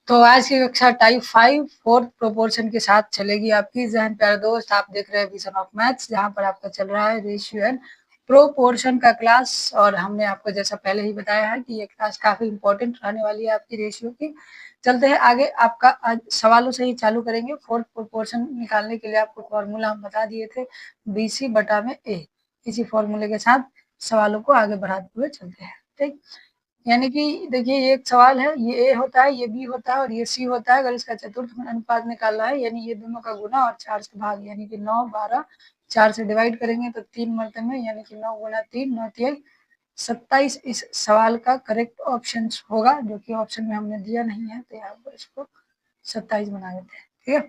तो आज की कक्षा टाइप 5 फोर्थ प्रोपोर्शन के साथ चलेगी आपकी। जहन प्यारे दोस्त, आप देख रहे हैं विजन ऑफ मैथ्स, जहां पर आपका चल रहा है रेशियो एंड प्रोपोर्शन का क्लास। और हमने आपको जैसा पहले ही बताया है कि ये क्लास काफी इंपॉर्टेंट रहने वाली है आपकी रेशियो की। चलते हैं आगे, आपका आज सवालों से ही चालू करेंगे। फोर्थ प्रोपोर्शन निकालने के लिए आपको फॉर्मूला हम बता दिए थे, BC बटा में A। इसी फॉर्मूले के साथ सवालों को आगे बढ़ाते हुए चलते हैं। ठीक, यानी कि देखिए, ये एक सवाल है, ये ए होता है, ये बी होता है और ये सी होता है। अगर इसका चतुर्थ अनुपात निकालना है, यानी ये दोनों का गुना और 4 से भाग, यानी कि 9, 12, 4 से डिवाइड करेंगे तो 3 मरते में, यानी कि 9 गुना 3, 9 3 27 इस सवाल का करेक्ट ऑप्शन होगा, जो कि ऑप्शन में हमने दिया नहीं है, तो यहाँ पर इसको 27 बना देते हैं। ठीक है,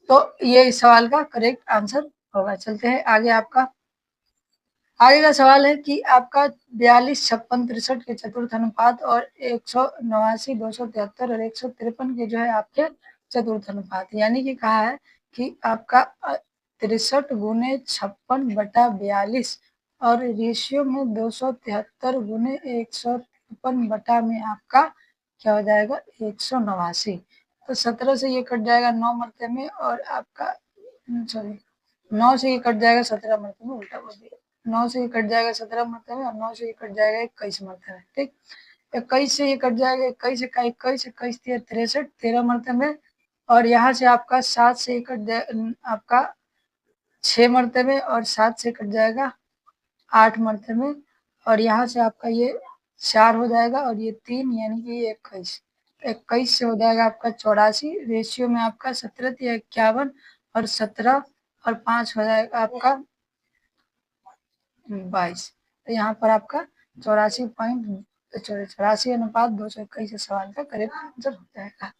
तो ये इस सवाल का करेक्ट आंसर होगा। चलते हैं आगे। आपका आगे का सवाल है कि आपका 42, 56, 63 के चतुर्थ अनुपात और 189, 273 और 153 के जो है आपके चतुर्थ अनुपात, यानी कि कहा है कि आपका 63 गुने 56 बटा 42 और रेशियो में 273 गुने 153 बटा में आपका क्या हो जाएगा, 189। तो 17 से ये कट जाएगा 9 मरते में, और आपका सॉरी 9 से ये कट जाएगा 17 मरते में, उल्टा बोल दिया। 9 से ये कट जाएगा 17 मरते में और 9 से ये कट जाएगा 21 मरते में। ठीक, 21 से ये कट जाएगा 21, 21, 21 63, 13 मरते में, और यहाँ से आपका 7 से ये कट जाए आपका 6 मरते में, और 7 से कट जाएगा 8 मरते में, और यहाँ से आपका ये 4 हो जाएगा और ये 3, यानी कि ये 21। 21 से हो जाएगा आपका 84, रेशियो में आपका 17 या 51 और 17 और 5 हो जाएगा आपका 22। तो यहाँ पर आपका 84 अनुपात 221 सवाल का करेक्ट आंसर हो जाएगा।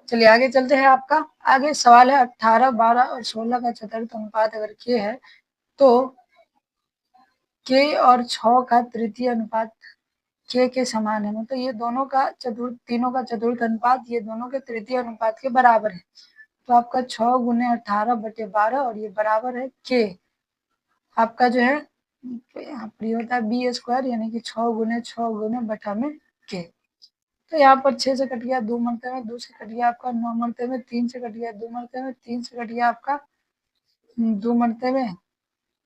चलिए आगे चलते हैं। आपका आगे सवाल है 18, 12 और 16 का चतुर्थ अनुपात अगर के है तो के और 6 का तृतीय अनुपात के समान है। मतलब ये दोनों का चतुर्थ, तीनों का चतुर्थ अनुपात ये दोनों के तृतीय अनुपात के बराबर है। तो आपका 6 गुने 18 बटे 12 और ये बराबर है के। आपका जो है यहाँ पर होता है बी स्क्वायर, यानी कि 6 गुने 6 गुने बटा में के। तो यहाँ पर 6 से कट गया 2 मरते में, 2 से कट गया आपका 9 मरते में, 3 से कट गया 2 मरते में, 3 से कट गया आपका 2 मरते में,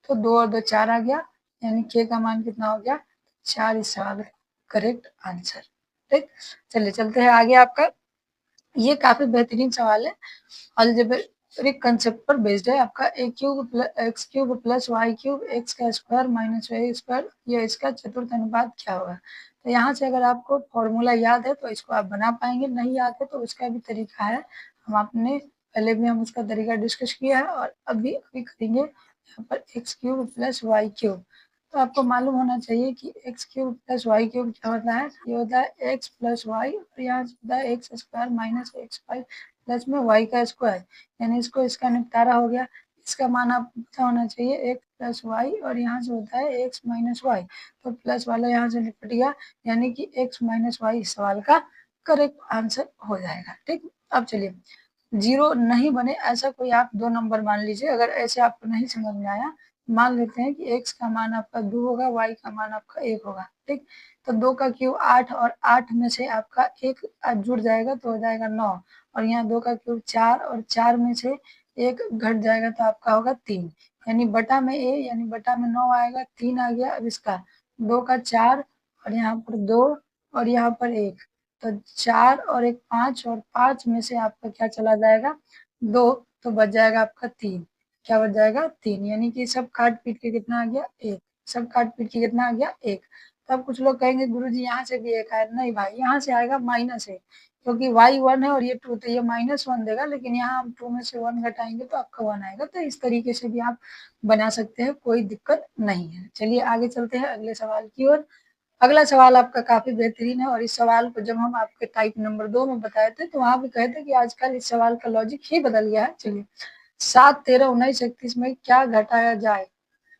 तो 2 और 2 4 आ गया, यानी के का मान कितना हो गया, 4 इस सवाल का करेक्ट आंसर। ठीक, चलिए चलते हैं आगे। आपका ये काफी बेहतरीन सवाल है, अलजेब्रिक कंसेप्ट पर बेस्ड है। आपका x cube plus y cube x का स्क्वायर माइनस वाई स्क्वायर, ये इसका चतुर्थ अनुपात क्या होगा। तो यहाँ से अगर आपको फॉर्मूला याद है तो इसको आप बना पाएंगे, नहीं याद है तो उसका भी तरीका है। हम आपने पहले भी हम उसका तरीका डिस्कस किया है और अभी करेंगे। यहाँ पर x cube plus y cube, तो आपको मालूम होना चाहिए कि x cube plus y cube क्या होता है। ये होता है एक्स प्लस वाई, और यहाँ होता है x square minus x y plus में वाई का स्क्वायर, यानी इसको इसका निपटारा हो गया। इसका मान आपको पता होना चाहिए एक्स प्लस वाई, और यहाँ से होता है एक्स माइनस वाई, तो प्लस वाला यहाँ से निपट गया, यानी कि एक्स माइनस वाई इस सवाल का करेक्ट आंसर हो जाएगा। ठीक, अब चलिए, जीरो नहीं बने ऐसा कोई आप दो नंबर मान लीजिए। अगर ऐसे आपको नहीं समझ में आया, मान लेते हैं कि x का मान आपका 2 होगा, y का मान आपका 1 होगा। ठीक, तो 2 का क्यूब 8, और 8 में से आपका 1 जुड़ जाएगा तो हो जाएगा 9, और यहाँ 2 का क्यूब 4, और 4 में से 1 घट जाएगा तो आपका होगा 3, यानी बटा में a, यानी बटा में 9 आएगा, 3 आ गया। अब इसका 2 का 4 और यहाँ पर 2 और यहाँ पर 1, तो 4 और 1 5, और 5 में से आपका क्या चला जाएगा 2, तो बच जाएगा आपका 3। क्या बच जाएगा 3, यानी कि सब काट पीट के कितना आ गया 1, सब काट पीट के कितना आ गया 1। तब कुछ लोग कहेंगे गुरुजी यहाँ से भी 1 आया, नहीं भाई, यहाँ से आएगा माइनस 1, क्योंकि y 1 है और ये 2, तो ये -1 देगा, लेकिन यहाँ हम 2 में से 1 घटाएंगे तो आपका 1 आएगा। तो इस तरीके से भी आप बना सकते हैं, कोई दिक्कत नहीं है। चलिए आगे चलते हैं अगले सवाल की ओर। अगला सवाल आपका काफी बेहतरीन है, और इस सवाल को जब हम आपके टाइप नंबर 2 में बताए थे तो वहां भी कहे थे कि आजकल इस सवाल का लॉजिक ही बदल गया है। चलिए, 7, 13, 19, 31 में क्या घटाया जाए।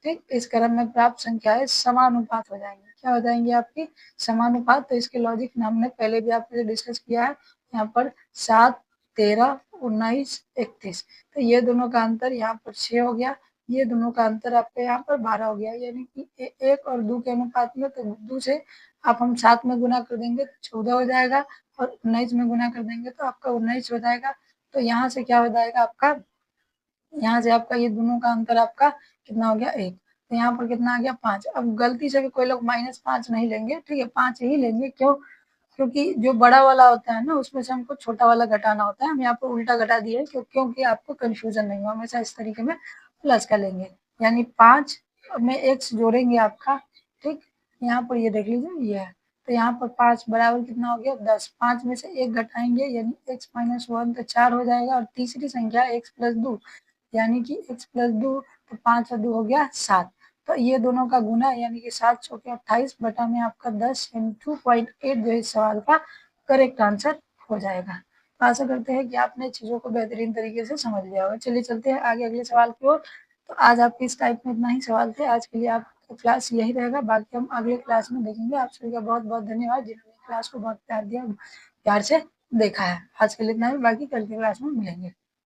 ठीक, इस क्रम में प्राप्त संख्याएं समानुपात हो जाएंगी। क्या हो जाएंगी आपकी समानुपात। तो इसके लॉजिक हमने पहले भी आपसे डिस्कस किया है। यहाँ पर 7, 13, 19, 31, तो ये दोनों का अंतर यहाँ पर 6 हो गया, ये दोनों का अंतर आपके यहाँ पर 12 हो गया, यानी कि 1 और 2 के अनुपात में। तो 2 से आप हम 7 में गुना कर देंगे तो 14 हो जाएगा, और 19 में गुना कर देंगे तो आपका 19 हो जाएगा। तो यहाँ से क्या हो जाएगा आपका, यहाँ से आपका ये दोनों का अंतर आपका कितना हो गया 1। तो यहाँ पर कितना आ गया 5। अब गलती से भी कोई लोग -5 नहीं लेंगे, ठीक है, 5 ही लेंगे। क्यों? क्योंकि जो बड़ा वाला होता है ना उसमें से हमको छोटा वाला घटाना होता है। हम यहाँ पर उल्टा घटा दिए क्योंकि आपको कंफ्यूजन नहीं हो, हमेशा इस तरीके में प्लस का लेंगे। यानी 5 में x जोड़ेंगे आपका, ठीक, यहाँ पर ये देख लीजिए ये है। तो यहाँ पर 5 बराबर कितना हो गया 10। 5 में से 1 घटाएंगे यानी x - 1 तो 4 हो जाएगा। और तीसरी संख्या x + 2 यानी कि x + 2 तो 5 और 2 हो गया 7। तो ये दोनों का गुना यानी कि 7 चौके 28 बटा में आपका 10 यानी 2.8 जो इस सवाल का करेक्ट आंसर हो जाएगा। तो आशा करते हैं कि आपने चीज़ों को बेहतरीन तरीके से समझ लिया होगा। चलिए चलते हैं आगे अगले सवाल की ओर। तो आज आपके इस टाइप में इतना ही सवाल थे। आज के लिए आपका क्लास यही रहेगा, बाकी हम अगले क्लास में देखेंगे। आप सभी का बहुत बहुत धन्यवाद जिन्होंने क्लास को बहुत प्यार दिया, प्यार से देखा है। आज के लिए इतना ही, बाकी कल की क्लास में मिलेंगे।